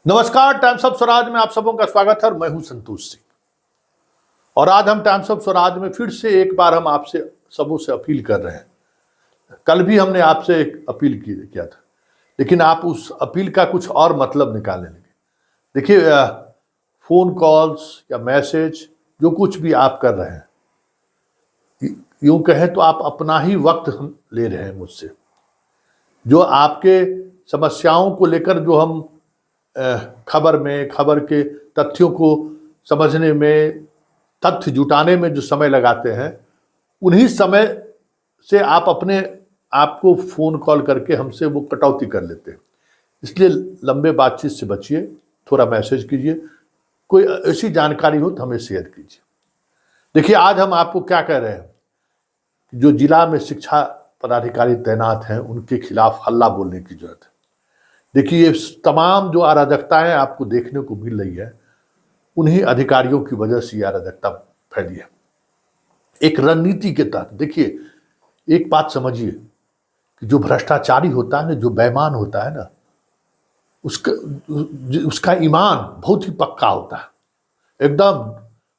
नमस्कार, times of Swaraj में आप सबों का स्वागत है और मैं हूं संतोष सिंह। और आज हम टाइम्स ऑफ स्वराज में फिर से एक बार हम आपसे सबों से अपील कर रहे हैं। कल भी हमने आपसे एक अपील किया था, लेकिन आप उस अपील का कुछ और मतलब निकालने लगे। देखिए, फोन कॉल्स या मैसेज जो कुछ भी आप कर रहे हैं, यूं कहें तो आप अपना ही वक्त हम ले रहे हैं मुझसे। जो आपके समस्याओं को लेकर जो हम खबर के तथ्यों को समझने में, तथ्य जुटाने में जो समय लगाते हैं, उन्हीं समय से आप अपने आप को फोन कॉल करके हमसे वो कटौती कर लेते हैं। इसलिए लंबे बातचीत से बचिए, थोड़ा मैसेज कीजिए, कोई ऐसी जानकारी हो तो हमें शेयर कीजिए। देखिए, आज हम आपको क्या कह रहे हैं, जो जिला में शिक्षा पदाधिकारी तैनात हैं उनके खिलाफ हल्ला बोलने की जरूरत है। देखिए, ये तमाम जो अराजकताएं आपको देखने को मिल रही है, उन्हीं अधिकारियों की वजह से ये अराजकता फैली है। एक रणनीति के तहत देखिए, एक बात समझिए कि जो भ्रष्टाचारी होता है ना, जो बेईमान होता है ना, उसका ईमान बहुत ही पक्का होता है। एकदम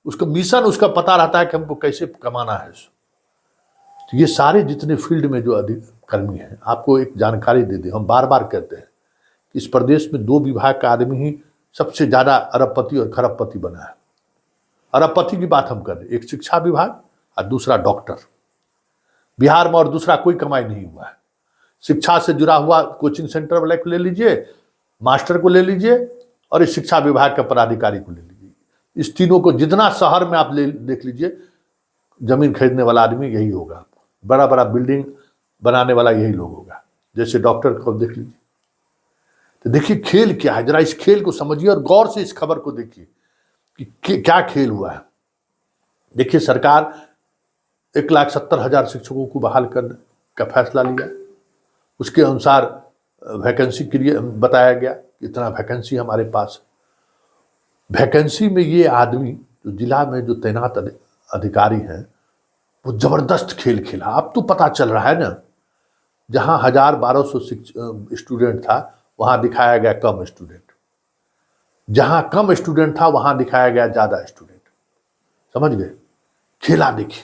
उसका मिशन, उसका पता रहता है कि हमको कैसे कमाना है। तो ये सारे जितने फील्ड में जो कर्मी हैं, आपको एक जानकारी दे दें, हम बार बार कहते हैं, इस प्रदेश में 2 विभाग का आदमी ही सबसे ज्यादा अरबपति और खरबपति बना है। अरबपति की बात हम कर रहे हैं, एक शिक्षा विभाग और दूसरा डॉक्टर। बिहार में और दूसरा कोई कमाई नहीं हुआ है। शिक्षा से जुड़ा हुआ कोचिंग सेंटर वाले को ले लीजिए, मास्टर को ले लीजिए, और इस शिक्षा विभाग के पदाधिकारी को ले लीजिए। इस तीनों को जितना शहर में आप देख लीजिए, जमीन खरीदने वाला आदमी यही होगा, बड़ा बड़ा बिल्डिंग बनाने वाला यही लोग होगा। जैसे डॉक्टर को देख लीजिए। तो देखिए खेल क्या है, जरा इस खेल को समझिए और गौर से इस खबर को देखिए कि क्या खेल हुआ है। देखिए, सरकार 1,70,000 शिक्षकों को बहाल करने का फैसला लिया। उसके अनुसार वैकेंसी के लिए बताया गया कि इतना वैकेंसी हमारे पास। वैकेंसी में ये आदमी जो जिला में जो तैनात अधिकारी हैं, वो जबरदस्त खेल खेला। अब तो पता चल रहा है ना, जहां 1,000-1,200 स्टूडेंट था, वहां दिखाया गया कम स्टूडेंट। जहां कम स्टूडेंट था वहां दिखाया गया ज्यादा स्टूडेंट। समझ गए? खेला देखिए।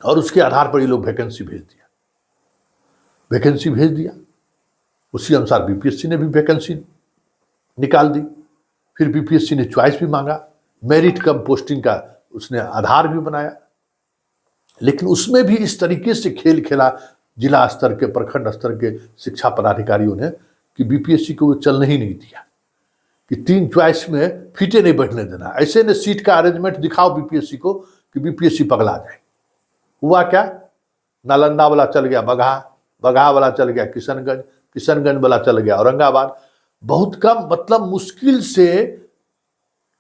और उसके आधार पर ये लोग वैकेंसी भेज दिया। उसी अनुसार बीपीएससी ने भी वैकेंसी निकाल दी। फिर बीपीएससी ने चॉइस भी मांगा, मेरिट कम पोस्टिंग का उसने आधार भी बनाया। लेकिन उसमें भी इस तरीके से खेल खेला जिला स्तर के, प्रखंड स्तर के शिक्षा पदाधिकारियों ने, कि बीपीएससी को चलने ही नहीं दिया, कि 3 चॉइस में फीटे नहीं बैठने देना। ऐसे ने सीट का अरेंजमेंट दिखाओ बीपीएससी को कि बीपीएससी पगला जाए। हुआ क्या? नालंदा वाला चल गया बगहा वाला चल गया किशनगंज वाला चल गया औरंगाबाद। बहुत कम, मतलब मुश्किल से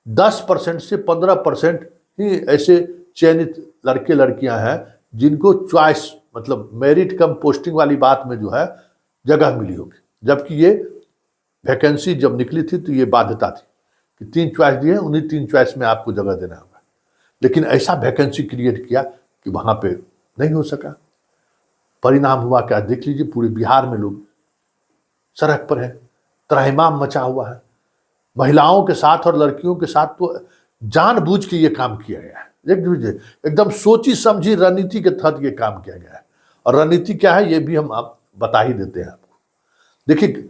10% से 15% ही ऐसे चयनित लड़के लड़कियां हैं जिनको चॉइस, मतलब मेरिट कम पोस्टिंग वाली बात में जो है जगह मिली होगी। जबकि ये वैकेंसी जब निकली थी तो ये बाध्यता थी कि 3 चॉइस दिए, उन्हीं 3 चॉइस में आपको जगह देना होगा। लेकिन ऐसा वैकेंसी क्रिएट किया कि वहां पे नहीं हो सका। परिणाम हुआ क्या देख लीजिए, पूरे बिहार में लोग सड़क पर है, त्राहिमाम मचा हुआ है। महिलाओं के साथ और लड़कियों के साथ तो जानबूझ के ये काम किया गया है। देख लीजिए, एकदम सोची समझी रणनीति के तहत ये काम किया गया है। और रणनीति क्या है ये भी हम आप बता ही देते हैं आपको। देखिए,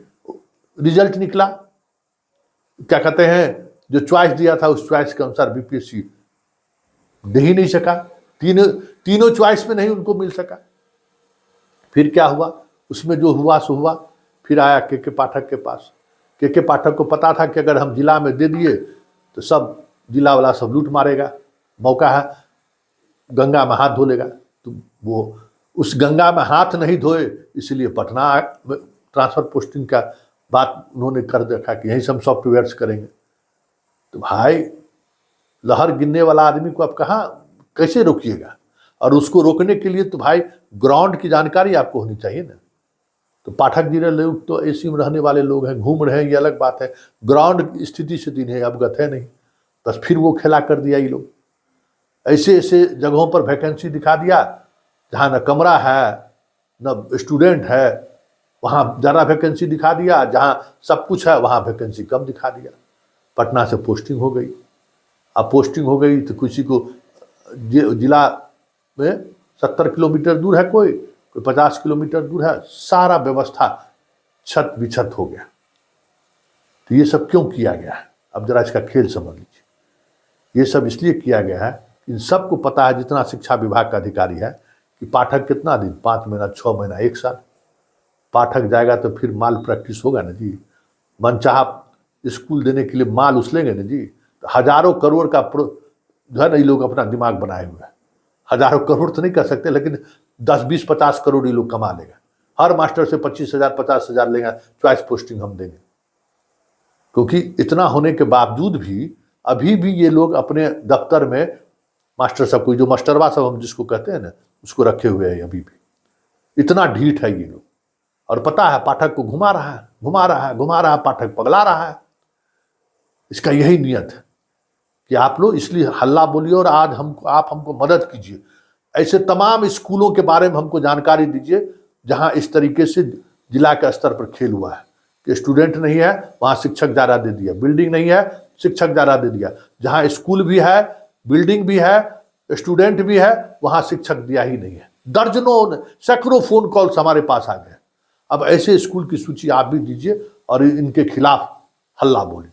रिजल्ट निकला, क्या कहते हैं, जो चॉइस दिया था उस चॉइस के अनुसार बीपीएससी दे ही नहीं सका। तीनों चॉइस में नहीं उनको मिल सका। फिर क्या हुआ, उसमें जो हुआ सो हुआ। फिर आया के पाठक के पास। के पाठक को पता था कि अगर हम जिला में दे दिए तो सब जिला वाला सब लूट मारेगा, मौका है, गंगा में हाथ धो लेगा। तो वो उस गंगा में हाथ नहीं धोए, इसलिए पटना ट्रांसफर पोस्टिंग का बात उन्होंने कर देखा कि यहीं से हम सॉफ्टवेयर्स करेंगे। तो भाई, लहर गिनने वाला आदमी को आप कहाँ कैसे रोकिएगा? और उसको रोकने के लिए तो भाई ग्राउंड की जानकारी आपको होनी चाहिए ना। तो पाठक जी लोग तो एसी में रहने वाले लोग हैं, घूम रहे हैं, ये अलग बात है। ग्राउंड स्थिति से दिन है अवगत है नहीं। बस फिर वो खेला कर दिया ये लोग। ऐसे ऐसे जगहों पर वैकेंसी दिखा दिया जहाँ न कमरा है न स्टूडेंट है, वहाँ ज़्यादा वैकेंसी दिखा दिया, जहाँ सब कुछ है वहाँ वैकेंसी कम दिखा दिया। पटना से पोस्टिंग हो गई। अब पोस्टिंग हो गई तो किसी को जिला में 70 किलोमीटर दूर है, कोई 50 किलोमीटर दूर है, सारा व्यवस्था छत बिछत हो गया। तो ये सब क्यों किया गया है? अब जरा इसका खेल समझ लीजिए। ये सब इसलिए किया गया है, इन सबको पता है, जितना शिक्षा विभाग का अधिकारी है, कि पाठक कितना दिन, 5 महीना, 6 महीना, 1 साल पाठक जाएगा तो फिर माल प्रैक्टिस होगा ना जी। मनचाहा स्कूल देने के लिए माल उछलेंगे ना जी। तो हजारों करोड़ का जो है ना, ये लोग अपना दिमाग बनाए हुए हैं। हजारों करोड़ तो नहीं कर सकते, लेकिन 10, 20, 50 करोड़ ये लोग कमा लेगा। हर मास्टर से 25,000, 50,000 लेगा, चॉइस पोस्टिंग हम देंगे। क्योंकि इतना होने के बावजूद भी अभी भी ये लोग अपने दफ्तर में मास्टर साहब को, जो मास्टरवा साहब हम जिसको कहते हैं ना, उसको रखे हुए हैं अभी भी। इतना ढीठ है ये लोग। और पता है पाठक को घुमा रहा है, घुमा रहा है, घुमा रहा है, पाठक पगला रहा है। इसका यही नियत है कि आप लोग इसलिए हल्ला बोलिए और आज आप हमको मदद कीजिए। ऐसे तमाम स्कूलों के बारे में हमको जानकारी दीजिए जहां इस तरीके से जिला के स्तर पर खेल हुआ है कि स्टूडेंट नहीं है वहां शिक्षक ज़्यादा दे दिया, बिल्डिंग नहीं है शिक्षक ज़्यादा दे दिया, जहां स्कूल भी है, बिल्डिंग भी है, स्टूडेंट भी है, वहां शिक्षक दिया ही नहीं है। दर्जनों सैकड़ों फोन कॉल्स हमारे पास आ गए। अब ऐसे स्कूल की सूची आप भी दीजिए और इनके खिलाफ हल्ला बोलिए।